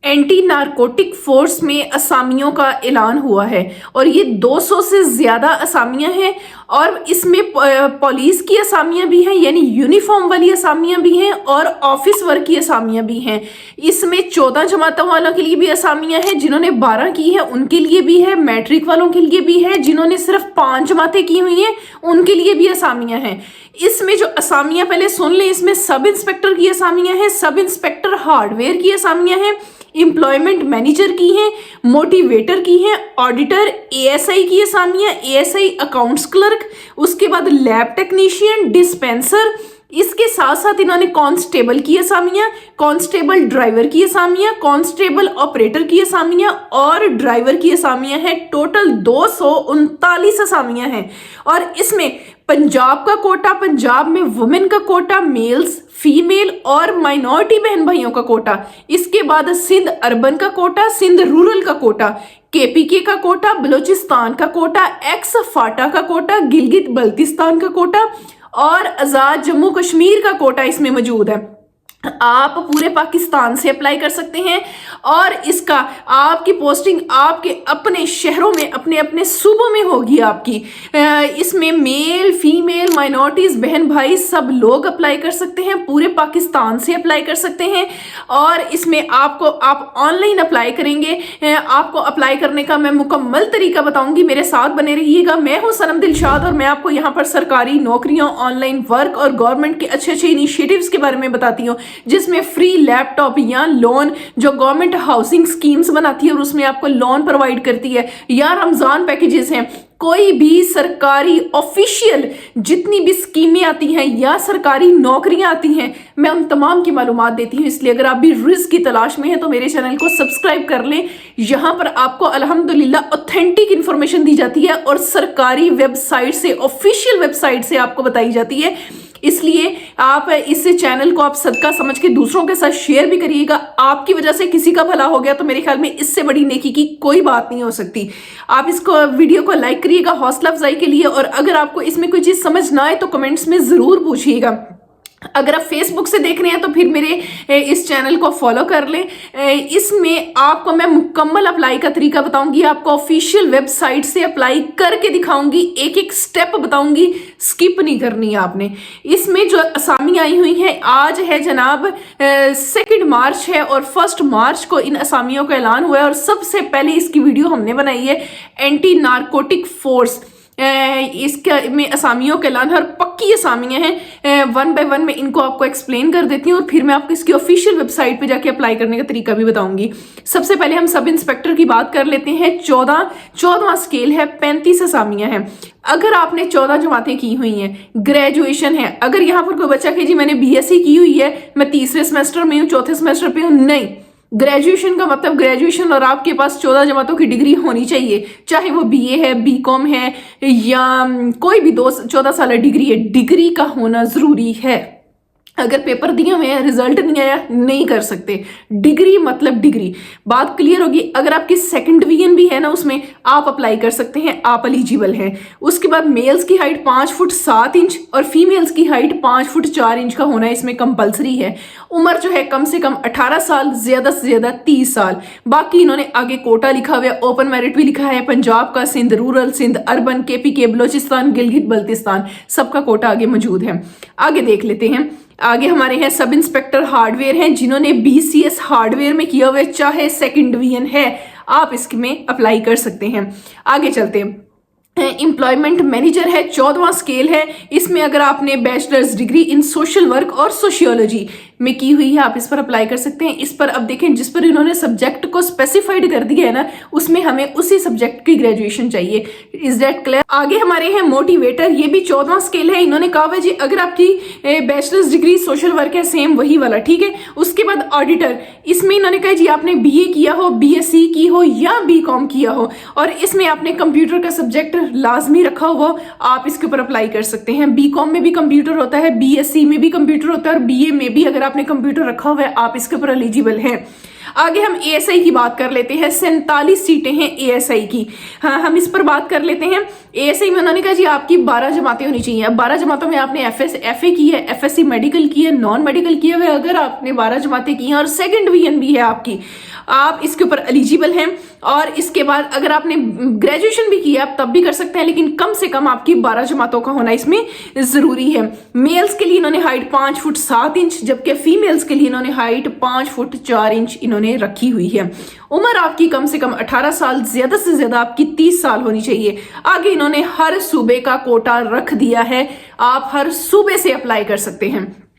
Anti narcotic force में असामियों का ऐलान हुआ है और ये 200 से ज्यादा असामियां हैं और इसमें पुलिस की असामियां भी हैं, यानी यूनिफॉर्म वाली असामियां भी हैं और ऑफिस वर्क की असामियां भी हैं। इसमें 14 जमातों वालों के लिए भी असामियां हैं, जिन्होंने 12 की है उनके लिए भी है, मैट्रिक वालों के लिए भी है, जिन्होंने सिर्फ 5 जमातें की हुई हैं उनके लिए भी असामियां हैं। इसमें जो असामियां पहले सुन ले, इसमें सब इंस्पेक्टर की असामियां हैं, सब इंस्पेक्टर हार्डवेयर की असामियां हैं, एम्प्लॉयमेंट मैनेजर की हैं, मोटिवेटर की हैं, ऑडिटर, एएसआई की असामियां, एएसआई अकाउंट्स क्लर्क, उसके बाद लैब टेक्नीशियन, डिस्पेंसर, इसके साथ साथ इन्होंने कांस्टेबल की असामियां, कांस्टेबल ड्राइवर की असामियां, कांस्टेबल ऑपरेटर की असामियां और ड्राइवर की असामियां हैं। टोटल 239 असामियां हैं और इसमें पंजाब का कोटा, पंजाब में वुमेन का कोटा, मेल्स, फीमेल और माइनॉरिटी बहन भाइयों का कोटा, इसके बाद सिंध अर्बन का कोटा, सिंध रूरल का कोटा, केपीके का कोटा, बलूचिस्तान का कोटा, एक्स फाटा का कोटा, गिलगित बल्तिस्तान का कोटा और आजाद जम्मू कश्मीर का कोटा इसमें मौजूद है। आप पूरे पाकिस्तान से अप्लाई कर सकते हैं और इसका आपकी पोस्टिंग आपके अपने शहरों में, अपने अपने सूबों में होगी आपकी। इसमें मेल, फीमेल, माइनॉरिटीज, बहन भाई सब लोग अप्लाई कर सकते हैं, पूरे पाकिस्तान से अप्लाई कर सकते हैं और इसमें आप ऑनलाइन अप्लाई करेंगे। आपको अप्लाई करने का मैं मुकम्मल तरीका बताऊंगी, मेरे साथ बने रहिएगा। मैं हूं सनम दिलशाद और मैं आपको यहाँ पर सरकारी नौकरियों, ऑनलाइन वर्क और गवर्नमेंट के अच्छे अच्छे इनिशिएटिव्स के बारे में बताती हूँ, जिसमें फ्री लैपटॉप या लोन जो गवर्नमेंट हाउसिंग स्कीम्स बनाती है और उसमें आपको लोन प्रोवाइड करती है, या रमजान पैकेजेस हैं, कोई भी सरकारी ऑफिशियल जितनी भी स्कीमें आती हैं या सरकारी नौकरियां आती हैं, मैं उन तमाम की मालूमात देती हूं। इसलिए अगर आप भी रिस्क की तलाश में हैं तो मेरे चैनल को सब्सक्राइब कर लें। यहां पर आपको अल्हम्दुलिल्लाह ऑथेंटिक इंफॉर्मेशन दी जाती है और सरकारी वेबसाइट से, ऑफिशियल वेबसाइट से आपको बताई जाती है। इसलिए आप इस चैनल को आप सदका समझ के दूसरों के साथ शेयर भी करिएगा। आपकी वजह से किसी का भला हो गया तो मेरे ख्याल में इससे बड़ी नेकी की कोई बात नहीं हो सकती। आप इसको वीडियो को लाइक करिएगा हौसला अफजाई के लिए, और अगर आपको इसमें कोई चीज समझ ना आए तो कमेंट्स में जरूर पूछिएगा। अगर आप फेसबुक से देख रहे हैं तो फिर मेरे इस चैनल को फॉलो कर लें। इसमें आपको मैं मुकम्मल अप्लाई का तरीका बताऊंगी, आपको ऑफिशियल वेबसाइट से अप्लाई करके दिखाऊंगी, एक एक स्टेप बताऊंगी, स्किप नहीं करनी है आपने। इसमें जो असामी आई हुई हैं, आज है जनाब 2 मार्च है और 1 मार्च को इन असामियों का ऐलान हुआ है और सबसे पहले इसकी वीडियो हमने बनाई है एंटी नारकोटिक फोर्स। इसका में असामियों के ऐलान और पक्की असामियां हैं, 1 बाय 1 में इनको आपको एक्सप्लेन कर देती हूँ और फिर मैं आपको इसकी ऑफिशियल वेबसाइट पे जाके अप्लाई करने का तरीका भी बताऊंगी। सबसे पहले हम सब इंस्पेक्टर की बात कर लेते हैं। 14वां स्केल है, 35 असामियां हैं। अगर आपने 14 जमातें की हुई हैं, ग्रेजुएशन है, अगर यहाँ पर कोई बच्चा कहे जी मैंने बीएससी की हुई है, मैं 3रे सेमेस्टर में हूँ, 4थे सेमेस्टर पे हूँ, नहीं। ग्रेजुएशन का मतलब ग्रेजुएशन और आपके पास 14 जमातों की डिग्री होनी चाहिए, चाहे वो बीए है, बीकॉम है या कोई भी 14 साल डिग्री है, डिग्री का होना जरूरी है। अगर पेपर दिए हुए हैं, रिजल्ट नहीं आया, नहीं कर सकते। डिग्री मतलब डिग्री, बात क्लियर होगी। अगर आपकी सेकंड डिवीजन भी है ना, उसमें आप अप्लाई कर सकते हैं, आप एलिजिबल हैं। उसके बाद मेल्स की हाइट 5 फुट 7 इंच और फीमेल्स की हाइट 5 फुट 4 इंच का होना इसमें कंपलसरी है। उम्र जो है कम से कम 18 साल, ज्यादा से ज्यादा 30 साल। बाकी इन्होंने आगे कोटा लिखा हुआ है, ओपन मेरिट भी लिखा है, पंजाब का, Sindh rural, Sindh urban, KPK, Balochistan, Gilgit Baltistan, सबका कोटा आगे मौजूद है। आगे देख लेते हैं। आगे हमारे हैं सब इंस्पेक्टर हार्डवेयर हैं, जिन्होंने बीसीएस हार्डवेयर में किया हुआ है, चाहे सेकंड डिवीजन है, आप इसमें अप्लाई कर सकते हैं। आगे चलते हैं। एम्प्लॉयमेंट मैनेजर है, 14वां स्केल है। इसमें अगर आपने bachelors degree in social work और सोशियोलॉजी में की हुई है, आप इस पर अप्लाई कर सकते हैं। इस पर अब देखें, जिस पर इन्होंने सब्जेक्ट को स्पेसिफाइड कर दिया है ना, उसमें हमें उसी सब्जेक्ट की ग्रेजुएशन चाहिए। Is that clear? आगे हमारे हैं मोटिवेटर, ये भी 14वां स्केल है। इन्होंने कहा है जी अगर आपकी बैचलर्स डिग्री सोशल वर्क है, सेम वही वाला, ठीक है। उसके बाद ऑडिटर, इसमें इन्होंने कहा जी आपने बीए किया हो, बीएससी की हो या बीकॉम किया हो और इसमें आपने कंप्यूटर का सब्जेक्ट लाजमी रखा हुआ, आप इसके ऊपर अप्लाई कर सकते हैं। बीकॉम में भी कंप्यूटर होता है, बीएससी में भी कंप्यूटर होता है और बीए में भी अगर आपने कंप्यूटर रखा हुआ है, आप इसके ऊपर एलिजिबल हैं। आगे हम एएसआई की बात कर लेते हैं। 47 सीटें हैं एएसआई की। हाँ, हम इस पर बात कर लेते हैं। एएसआई में उन्होंने कहा जी आपकी 12 जमातें होनी चाहिए। अब 12 जमातों में आपने एफए की है, एफएससी मेडिकल की है, नॉन मेडिकल की है। अगर आपने 12 जमातें की हैं और सेकंड डिवीजन भी है आपकी, आप इसके ऊपर एलिजिबल हैं। और इसके बाद अगर आपने ग्रेजुएशन भी किया आप तब भी कर सकते हैं, लेकिन कम से कम आपकी 12 जमातों का होना इसमें जरूरी है। मेल्स के लिए इन्होंने हाइट 5 फुट 7 इंच, जबकि फीमेल्स के लिए इन्होंने हाइट 5 फुट 4 इंच इन्होंने रखी हुई है। उम्र आपकी कम से कम 18 साल, ज्यादा से ज्यादा आपकी 30 साल होनी चाहिए। आगे इन्होंने हर सूबे का कोटा रख दिया है, आप हर सूबे से अप्लाई कर सकते हैं।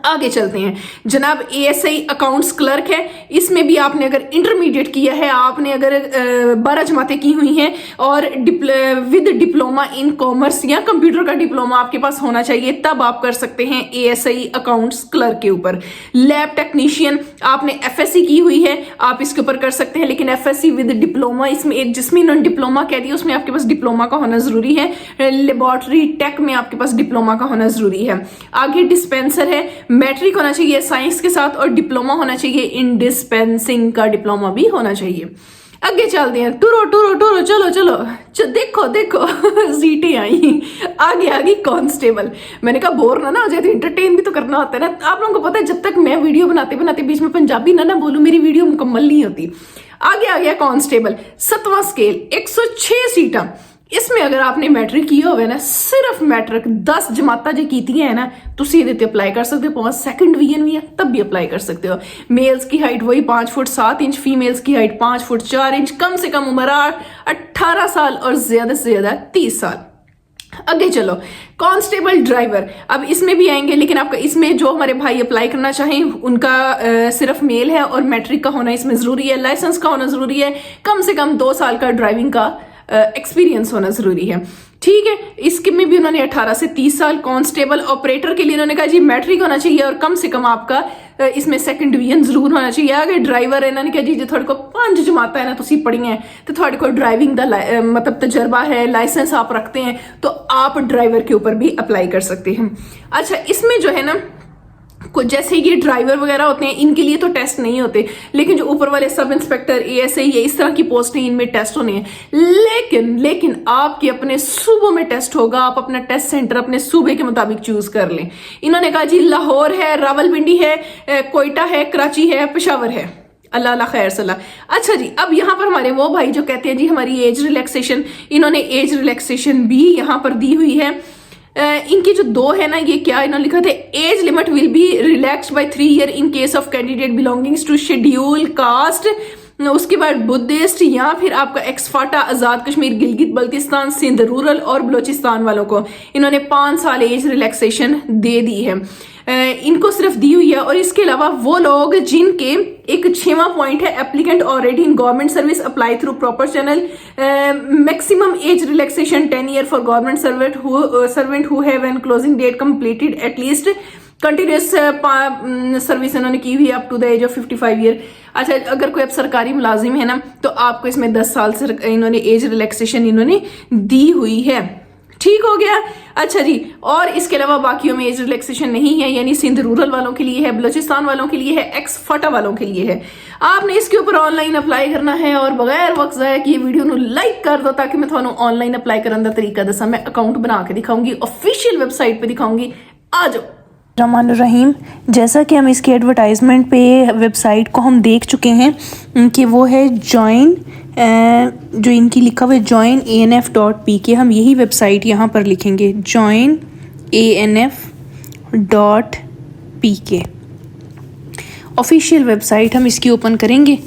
आगे चलते हैं जनाब। एएसआई अकाउंट्स क्लर्क है, इसमें भी आपने अगर इंटरमीडिएट किया है, आपने अगर 12 जमातें की हुई हैं और विद डिप्लोमा इन कॉमर्स या कंप्यूटर का डिप्लोमा आपके पास होना चाहिए, तब आप कर सकते हैं एएसआई अकाउंट्स क्लर्क के ऊपर। लैब टेक्नीशियन, आपने एफएससी की हुई है, आप इसके ऊपर कर सकते हैं, लेकिन एफएससी विद डिप्लोमा, इसमें जिसमें इन्होंने डिप्लोमा कह दिया उसमें आपके पास डिप्लोमा का होना जरूरी है। लेबोरेटरी टेक में आपके पास डिप्लोमा का होना जरूरी है। आगे डिस्पेंसर है, मैट्रिक होना चाहिए साइंस के साथ और डिप्लोमा होना चाहिए इन डिस्पेंसिंग का डिप्लोमा भी होना चाहिए। आगे चलते हैं। टूरो टूरो टूरो, चलो चलो देखो देखो सीटें आई। आगे आगे कांस्टेबल। मैंने कहा बोर ना हो जाए तो इंटरटेन भी तो करना होता है ना। आप लोगों को पता है जब तक मैं वीडियो बनाते बनाते बीच में पंजाबी ना बोलूं मेरी वीडियो मुकम्मल नहीं होती। आगे आ गया कांस्टेबल 7वां स्केल, 106 सीटा। इसमें अगर आपने मैट्रिक किया होवे ना, सिर्फ मैट्रिक 10 जमाता जो कीती है ना, तुसी ਇਹਦੇ ਤੇ अप्लाई कर सकते हो। सेकंड डिवीजन भी है तब भी अप्लाई कर सकते हो। मेल्स की हाइट वही 5 फुट 7 इंच, फीमेल्स की हाइट 5 फुट 4 इंच, कम से कम उम्र 18 साल और ज्यादा से ज्यादा 30 साल। आगे चलो, कांस्टेबल ड्राइवर। अब इसमें भी आएंगे, लेकिन आपका इसमें जो हमारे भाई अप्लाई करना चाहें उनका सिर्फ मेल है और मैट्रिक का होना इसमें जरूरी है, लाइसेंस का होना जरूरी है, कम से कम 2 साल का ड्राइविंग का एक्सपीरियंस होना जरूरी है। ठीक है, इसके में भी उन्होंने 18 से 30 साल। कांस्टेबल ऑपरेटर के लिए उन्होंने कहा जी मैट्रिक होना चाहिए और कम से कम आपका इसमें सेकंड डिवीजन जरूर होना चाहिए। आगे ड्राइवर है, इन्होंने कहा जी जो थोड़े को 5 जमाता है ना तुसी पढ़ी है तो थोड़े को ड्राइविंग का मतलब तजर्बा है, लाइसेंस आप रखते हैं, तो आप ड्राइवर के ऊपर भी अप्लाई कर सकते हैं। अच्छा, इसमें जो है ना कुछ जैसे ये ड्राइवर वगैरह होते हैं इनके लिए तो टेस्ट नहीं होते, लेकिन जो ऊपर वाले सब इंस्पेक्टर, एएसआई, ये इस तरह की पोस्ट हैं, इनमें टेस्ट होने हैं। लेकिन आपके अपने सूबों में टेस्ट होगा। आप अपना टेस्ट सेंटर अपने सूबे के मुताबिक चूज कर लें। इन्होंने कहा जी लाहौर है, रावलपिंडी है, कोयटा है, कराची है, पेशावर है। अल्लाह अल्लाह खैर सलाह। अच्छा जी, अब यहाँ पर हमारे वो भाई जो कहते हैं जी हमारी एज रिलैक्सेशन, इन्होंने एज रिलैक्सेशन भी यहाँ पर दी हुई है। इनकी जो 2 है ना, ये क्या इन्होंने लिखा था, age limit will be relaxed by 3 year in case of candidate belongings to schedule caste. उसके बाद बुद्धिस्ट या फिर आपका एक्सफाटा, आजाद कश्मीर, गिलगित बल्तिस्तान, सिंध रूरल और बलोचिस्तान वालों को इन्होंने 5 साल एज रिलैक्सेशन दे दी है। इनको सिर्फ दी हुई है। और इसके अलावा वो लोग जिनके एक 6वां पॉइंट है, applicant already in government service apply through proper channel, maximum age relaxation 10 year for government servant who have an closing date completed at least continuous service इन्होंने की हुई up to the age of 55 year. अच्छा, अगर कोई अब सरकारी मुलाजिम है ना तो आपको इसमें 10 साल से इन्होंने एज रिलैक्सेशन इन्होंने दी हुई है। ठीक हो गया। अच्छा जी, और इसके अलावा बाकियों में एज रिलैक्सेशन नहीं है, यानी सिंध रूरल वालों के लिए है, बलोचिस्तान वालों के लिए है, एक्स फटा वालों के लिए है। आपने इसके ऊपर ऑनलाइन अप्लाई करना है और बगैर वक्त जाया कि वीडियो ਨੂੰ लाइक कर दो ताकि मैं थानू ऑनलाइन अप्लाई करने का तरीका दसा। मैं अकाउंट बना के दिखाऊंगी, ऑफिशियल वेबसाइट पे दिखाऊंगी। आ जाओ। रहमान रहीम, जैसा कि हम इसकी एडवर्टाइजमेंट पे वेबसाइट को हम देख चुके हैं कि वो है जॉइन, जो इनकी लिखा हुआ है joinanf.pk, हम यही वेबसाइट यहाँ पर लिखेंगे joinanf.pk। ऑफिशियल वेबसाइट हम इसकी ओपन करेंगे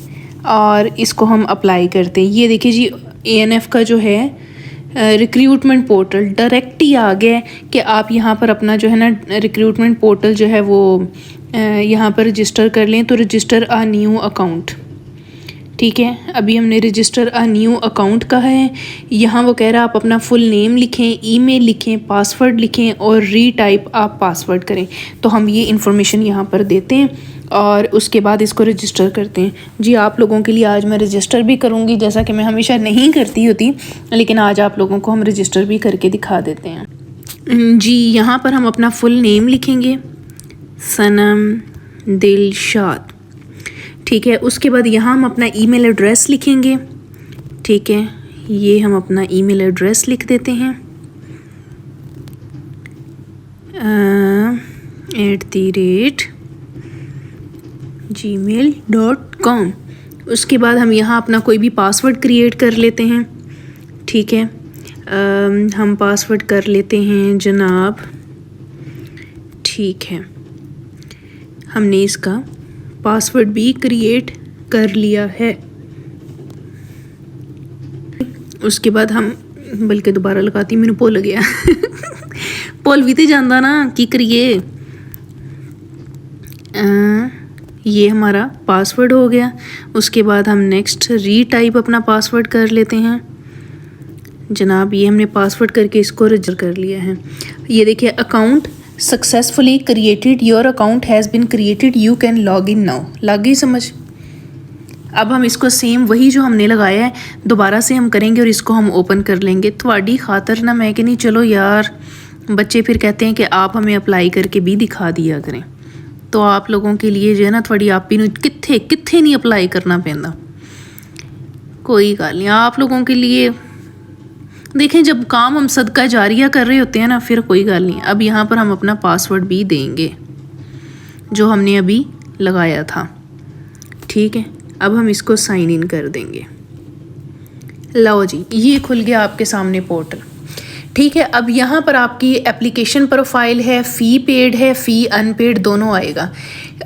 और इसको हम अप्लाई करते हैं। ये देखिए जी, ANF का जो है रिक्रूटमेंट पोर्टल डायरेक्ट ही आ गया है कि आप यहाँ पर अपना जो है ना रिक्रूटमेंट पोर्टल जो है वो यहाँ पर रजिस्टर कर लें। तो रजिस्टर अ न्यू अकाउंट, ठीक है, अभी हमने रजिस्टर अ न्यू अकाउंट कहा है। यहाँ वो कह रहा है आप अपना फुल नेम लिखें, ईमेल लिखें, पासवर्ड लिखें और रीटाइप आप पासवर्ड करें। तो हम ये इन्फॉर्मेशन यहाँ पर देते हैं और उसके बाद इसको रजिस्टर करते हैं। जी, आप लोगों के लिए आज मैं रजिस्टर भी करूँगी, जैसा कि मैं हमेशा नहीं करती होती, लेकिन आज आप लोगों को हम रजिस्टर भी करके दिखा देते हैं। जी, यहाँ पर हम अपना फुल नेम लिखेंगे, सनम दिलशाद, ठीक है। उसके बाद यहाँ हम अपना ईमेल एड्रेस लिखेंगे। ठीक है, ये हम अपना ईमेल एड्रेस लिख देते हैं @gmail.com। उसके बाद हम यहाँ अपना कोई भी पासवर्ड क्रिएट कर लेते हैं। ठीक है, हम पासवर्ड कर लेते हैं जनाब। ठीक है, हमने इसका पासवर्ड भी क्रिएट कर लिया है। उसके बाद हम बल्कि दोबारा लगाती, मैंने भुल गया भुल भी तो जाता ना, की करिए। ये हमारा पासवर्ड हो गया। उसके बाद हम नेक्स्ट रीटाइप अपना पासवर्ड कर लेते हैं जनाब। ये हमने पासवर्ड करके इसको रजिस्टर कर लिया है। ये देखिए, account successfully created, your account has been created, you can log in now. लग गई समझ? अब हम इसको सेम वही जो हमने लगाया है दोबारा से हम करेंगे और इसको हम ओपन कर लेंगे। थोड़ी खातर ना मैं कि नहीं, चलो यार, बच्चे फिर कहते हैं कि आप हमें अप्लाई करके भी दिखा दिया करें, तो आप लोगों के लिए जो है ना थोड़ी आप ही कित्थे कित्थे नहीं अप्लाई करना पैंदा। कोई गल नहीं, आप लोगों के लिए देखें, जब काम हम सदका जारिया कर रहे होते हैं ना, फिर कोई गल नहीं। अब यहाँ पर हम अपना पासवर्ड भी देंगे जो हमने अभी लगाया था। ठीक है, अब हम इसको साइन इन कर देंगे। लो जी, ये खुल गया आपके सामने पोर्टल। ठीक है, अब यहाँ पर आपकी एप्लीकेशन प्रोफाइल है, फ़ी पेड है, फ़ी अनपेड दोनों आएगा।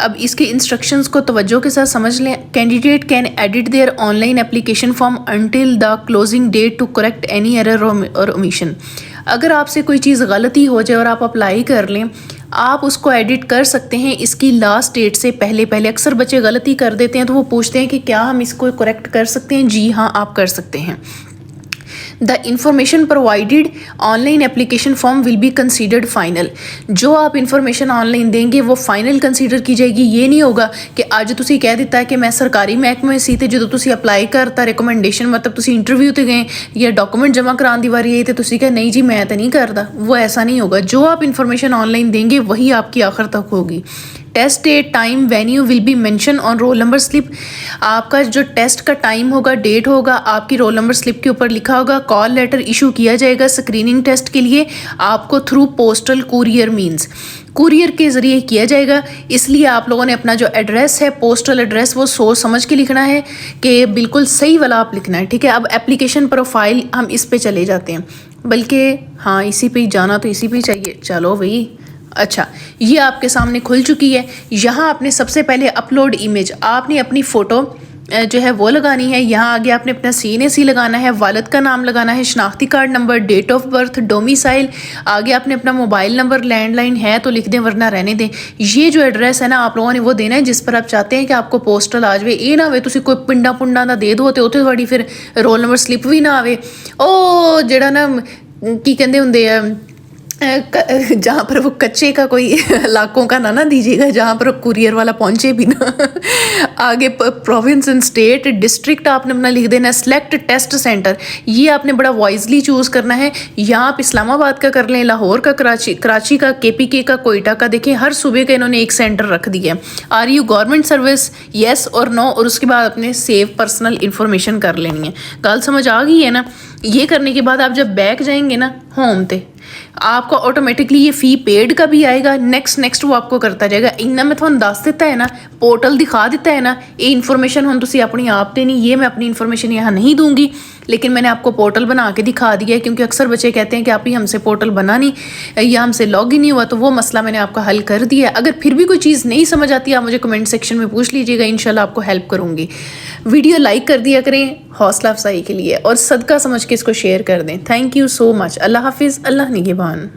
अब इसके इंस्ट्रक्शंस को तवज्जो के साथ समझ लें। Candidate can edit their online application form until the closing date to correct any error or omission. अगर आपसे कोई चीज़ गलती हो जाए और आप अप्लाई कर लें, आप उसको एडिट कर सकते हैं इसकी लास्ट डेट से पहले पहले। अक्सर बच्चे गलती कर देते हैं तो वो पूछते हैं कि क्या हम इसको करेक्ट कर सकते हैं। जी हाँ, आप कर सकते हैं। The information provided online application form will be considered final. जो आप इंफॉर्मेशन ऑनलाइन देंगे वो फाइनल कंसीडर की जाएगी। ये नहीं होगा कि अज तुसी कह दिता है कि मैं सरकारी महकमे सी ते जो तुसी अप्लाई करता रिकमेंडेशन मतलब तुसी इंटरव्यू ते गए या डॉक्यूमेंट जमा कराने की वारी आई तो तुसी कहा नहीं जी मैं तो नहीं करता, वो ऐसा नहीं होगा। जो आप इंफॉर्मेशन ऑनलाइन देंगे वही आपकी आखिर तक होगी। Test date, time, venue will be mention on roll number slip. आपका जो टेस्ट का टाइम होगा, डेट होगा, आपकी रोल नंबर स्लिप के ऊपर लिखा होगा। कॉल लेटर इशू किया जाएगा स्क्रीनिंग टेस्ट के लिए आपको through postal courier means, courier के ज़रिए किया जाएगा। इसलिए आप लोगों ने अपना जो एड्रेस है, पोस्टल एड्रेस, वो सोच समझ के लिखना है कि बिल्कुल सही वाला आप लिखना है। ठीक है, अब एप्लीकेशन प्रोफाइल हम इस पे चले जाते हैं, बल्कि हाँ इसी पे ही जाना तो इसी पे ही चाहिए। चलो भाई, अच्छा, ये आपके सामने खुल चुकी है। यहाँ आपने सबसे पहले अपलोड इमेज, आपने अपनी फ़ोटो जो है वो लगानी है। यहाँ आगे आपने अपना CNAC लगाना है, वालिद का नाम लगाना है, शनाख्ती card number, date of birth, domicile. आगे आपने अपना मोबाइल नंबर, लैंडलाइन है तो लिख दें वरना रहने दें। ये जो एड्रेस है ना आप लोगों ने वो देना है जिस पर आप चाहते हैं कि आपको पोस्टल आ जाए। ये ना हो तुसी कोई पिंडा पुंडा का दे दो तो उत्थे थोड़ी फिर रोल नंबर स्लिप भी ना आवे। ओ जेड़ा ना की कहते होंगे जहाँ पर वो कच्चे का कोई इलाकों का ना दीजिएगा जहाँ पर कुरियर वाला पहुँचे भी ना। आगे प्रोविंस एंड स्टेट, डिस्ट्रिक्ट आपने अपना लिख देना है। सेलेक्ट टेस्ट सेंटर, ये आपने बड़ा वाइजली चूज़ करना है। यहाँ आप इस्लामाबाद का कर लें, लाहौर का, कराची का, KPK का, कोयटा का। देखें हर सूबे का इन्होंने एक सेंटर रख दिया है। Are you government service, yes or no, और उसके बाद अपने सेव पर्सनल इन्फॉर्मेशन कर लेनी है। गल समझ आ गई है ना? ये करने के बाद आप जब बैक जाएंगे ना होम पे, आपको ऑटोमेटिकली ये फ़ी पेड का भी आएगा। नेक्स्ट वो आपको करता जाएगा। इन्ना मैं थोड़ा दस दिता है ना, पोर्टल दिखा दिता है ना, ये इन्फॉर्मेशन हम तुसी अपनी आप देनी। ये मैं अपनी इन्फॉर्मेशन यहाँ नहीं दूंगी, लेकिन मैंने आपको पोर्टल बना के दिखा दिया है क्योंकि अक्सर बच्चे कहते हैं कि आप ही हमसे पोर्टल बना नहीं या हमसे लॉग इन नहीं हुआ, तो वो मसला मैंने आपका हल कर दिया है। अगर फिर भी कोई चीज़ नहीं समझ आती आप मुझे कमेंट सेक्शन में पूछ लीजिएगा, इंशाल्लाह आपको हेल्प करूँगी। वीडियो लाइक कर दिया करें हौसला अफजाई के लिए और सदका समझ के इसको शेयर कर दें। Thank you so much. Allah हाफिज़, अल्लाह निगहबान।